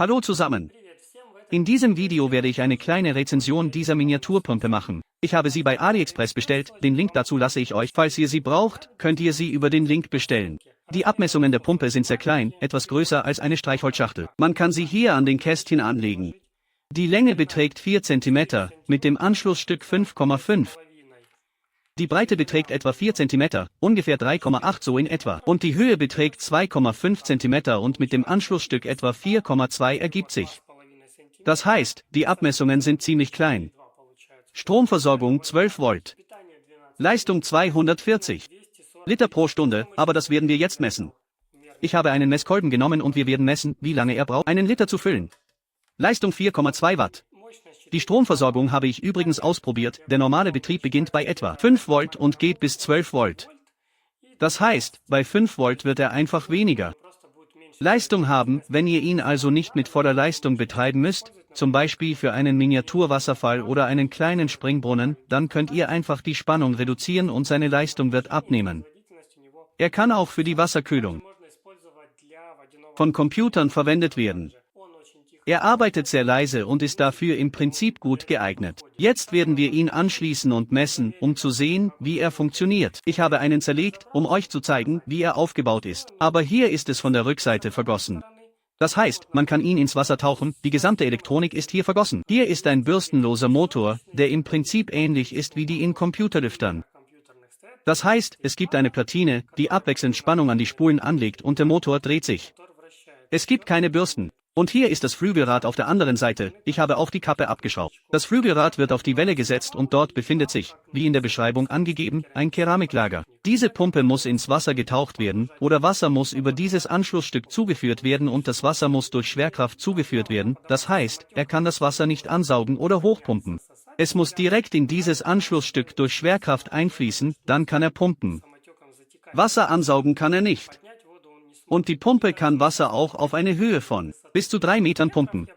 Hallo zusammen. In diesem Video werde ich eine kleine Rezension dieser Miniaturpumpe machen. Ich habe sie bei AliExpress bestellt, den Link dazu lasse ich euch. Falls ihr sie braucht, könnt ihr sie über den Link bestellen. Die Abmessungen der Pumpe sind sehr klein, etwas größer als eine Streichholzschachtel. Man kann sie hier an den Kästchen anlegen. Die Länge beträgt 4 cm, mit dem Anschlussstück 5,5. Die Breite beträgt etwa 4 cm, ungefähr 3,8 so in etwa. Und die Höhe beträgt 2,5 cm und mit dem Anschlussstück etwa 4,2 ergibt sich. Das heißt, die Abmessungen sind ziemlich klein. Stromversorgung 12 Volt. Leistung 240 Liter pro Stunde, aber das werden wir jetzt messen. Ich habe einen Messkolben genommen und wir werden messen, wie lange er braucht, einen Liter zu füllen. Leistung 4,2 Watt. Die Stromversorgung habe ich übrigens ausprobiert, der normale Betrieb beginnt bei etwa 5 Volt und geht bis 12 Volt. Das heißt, bei 5 Volt wird er einfach weniger Leistung haben, wenn ihr ihn also nicht mit voller Leistung betreiben müsst, zum Beispiel für einen Miniaturwasserfall oder einen kleinen Springbrunnen, dann könnt ihr einfach die Spannung reduzieren und seine Leistung wird abnehmen. Er kann auch für die Wasserkühlung von Computern verwendet werden. Er arbeitet sehr leise und ist dafür im Prinzip gut geeignet. Jetzt werden wir ihn anschließen und messen, um zu sehen, wie er funktioniert. Ich habe einen zerlegt, um euch zu zeigen, wie er aufgebaut ist. Aber hier ist es von der Rückseite vergossen. Das heißt, man kann ihn ins Wasser tauchen, die gesamte Elektronik ist hier vergossen. Hier ist ein bürstenloser Motor, der im Prinzip ähnlich ist wie die in Computerlüftern. Das heißt, es gibt eine Platine, die abwechselnd Spannung an die Spulen anlegt und der Motor dreht sich. Es gibt keine Bürsten. Und hier ist das Flügelrad auf der anderen Seite, ich habe auch die Kappe abgeschraubt. Das Flügelrad wird auf die Welle gesetzt und dort befindet sich, wie in der Beschreibung angegeben, ein Keramiklager. Diese Pumpe muss ins Wasser getaucht werden, oder Wasser muss über dieses Anschlussstück zugeführt werden und das Wasser muss durch Schwerkraft zugeführt werden, das heißt, er kann das Wasser nicht ansaugen oder hochpumpen. Es muss direkt in dieses Anschlussstück durch Schwerkraft einfließen, dann kann er pumpen. Wasser ansaugen kann er nicht. Und die Pumpe kann Wasser auch auf eine Höhe von bis zu 3 Metern pumpen.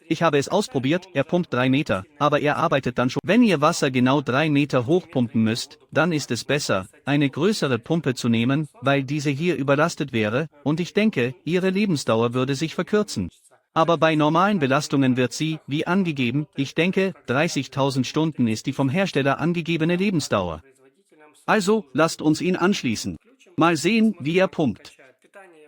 Ich habe es ausprobiert, er pumpt 3 Meter, aber er arbeitet dann schon. Wenn ihr Wasser genau 3 Meter hochpumpen müsst, dann ist es besser, eine größere Pumpe zu nehmen, weil diese hier überlastet wäre, und ich denke, ihre Lebensdauer würde sich verkürzen. Aber bei normalen Belastungen wird sie, wie angegeben, ich denke, 30.000 Stunden ist die vom Hersteller angegebene Lebensdauer. Also, lasst uns ihn anschließen. Mal sehen, wie er pumpt.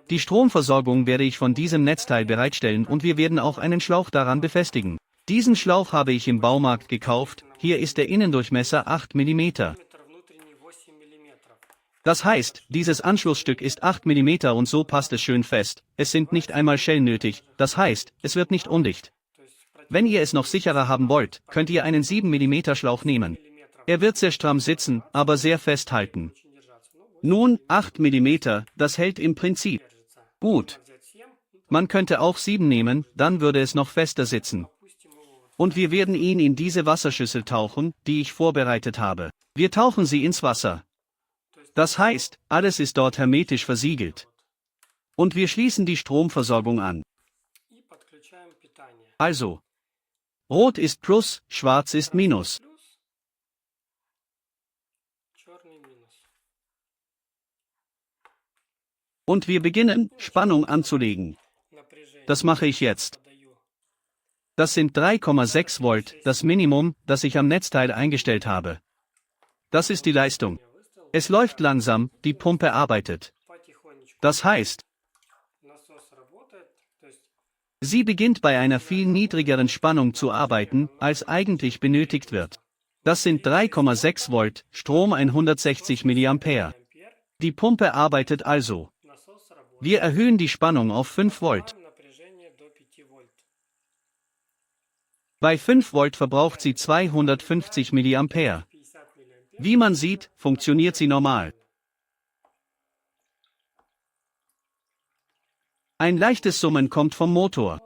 Die Stromversorgung werde ich von diesem Netzteil bereitstellen und wir werden auch einen Schlauch daran befestigen. Diesen Schlauch habe ich im Baumarkt gekauft, hier ist der Innendurchmesser 8 mm. Das heißt, dieses Anschlussstück ist 8 mm und so passt es schön fest, es sind nicht einmal Schellen nötig, das heißt, es wird nicht undicht. Wenn ihr es noch sicherer haben wollt, könnt ihr einen 7 mm Schlauch nehmen. Er wird sehr stramm sitzen, aber sehr fest halten. Nun, 8 mm, das hält im Prinzip gut. Man könnte auch 7 nehmen, dann würde es noch fester sitzen. Und wir werden ihn in diese Wasserschüssel tauchen, die ich vorbereitet habe. Wir tauchen sie ins Wasser. Das heißt, alles ist dort hermetisch versiegelt. Und wir schließen die Stromversorgung an. Also, rot ist Plus, schwarz ist Minus. Und wir beginnen, Spannung anzulegen. Das mache ich jetzt. Das sind 3,6 Volt, das Minimum, das ich am Netzteil eingestellt habe. Das ist die Leistung. Es läuft langsam, die Pumpe arbeitet. Das heißt, sie beginnt bei einer viel niedrigeren Spannung zu arbeiten, als eigentlich benötigt wird. Das sind 3,6 Volt, Strom 160 mA. Die Pumpe arbeitet also. Wir erhöhen die Spannung auf 5 Volt. Bei 5 Volt verbraucht sie 250 mA. Wie man sieht, funktioniert sie normal. Ein leichtes Summen kommt vom Motor.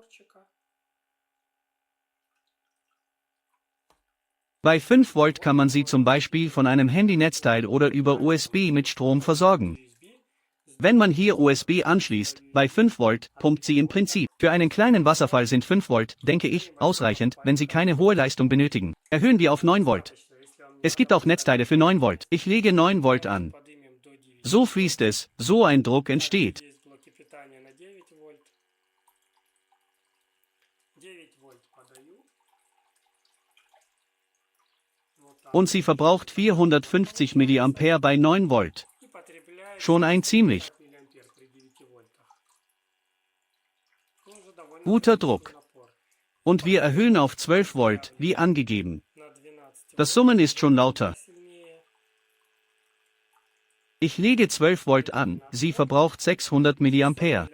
Bei 5 Volt kann man sie zum Beispiel von einem Handynetzteil oder über USB mit Strom versorgen. Wenn man hier USB anschließt, bei 5 Volt, pumpt sie im Prinzip. Für einen kleinen Wasserfall sind 5 Volt, denke ich, ausreichend, wenn Sie keine hohe Leistung benötigen. Erhöhen wir auf 9 Volt. Es gibt auch Netzteile für 9 Volt. Ich lege 9 Volt an. So fließt es, so ein Druck entsteht. Und sie verbraucht 450 mA bei 9 Volt. Schon ein ziemlich guter Druck. Und wir erhöhen auf 12 Volt, wie angegeben. Das Summen ist schon lauter. Ich lege 12 Volt an, sie verbraucht 600 mA.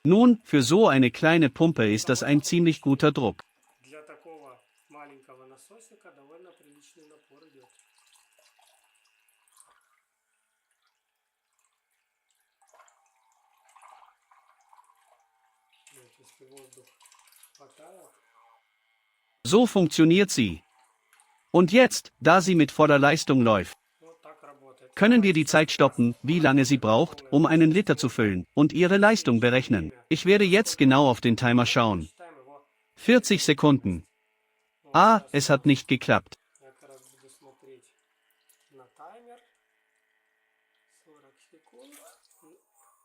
Nun, für so eine kleine Pumpe ist das ein ziemlich guter Druck. So funktioniert sie. Und jetzt, da sie mit voller Leistung läuft, können wir die Zeit stoppen, wie lange sie braucht, um einen Liter zu füllen, und ihre Leistung berechnen. Ich werde jetzt genau auf den Timer schauen. 40 Sekunden. Ah, es hat nicht geklappt.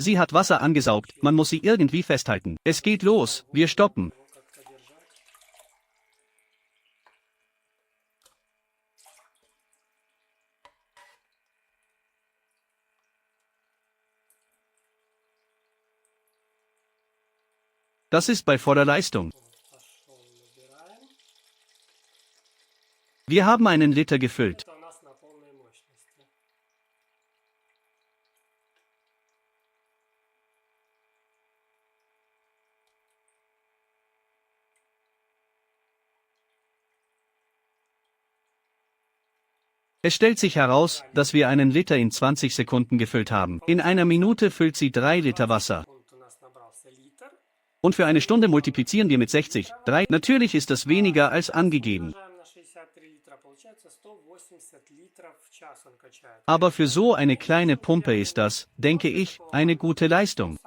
Sie hat Wasser angesaugt, man muss sie irgendwie festhalten. Es geht los, wir stoppen. Das ist bei voller Leistung. Wir haben einen Liter gefüllt. Es stellt sich heraus, dass wir einen Liter in 20 Sekunden gefüllt haben. In einer Minute füllt sie 3 Liter Wasser. Und für eine Stunde multiplizieren wir mit 60. 3. Natürlich ist das weniger als angegeben. Aber für so eine kleine Pumpe ist das, denke ich, eine gute Leistung.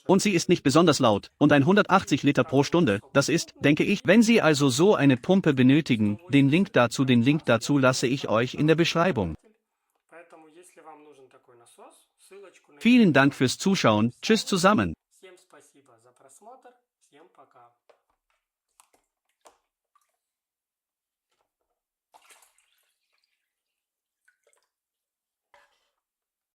Und sie ist nicht besonders laut, und 180 Liter pro Stunde, das ist, denke ich, wenn Sie also so eine Pumpe benötigen, den Link dazu lasse ich euch in der Beschreibung. Vielen Dank fürs Zuschauen, tschüss zusammen.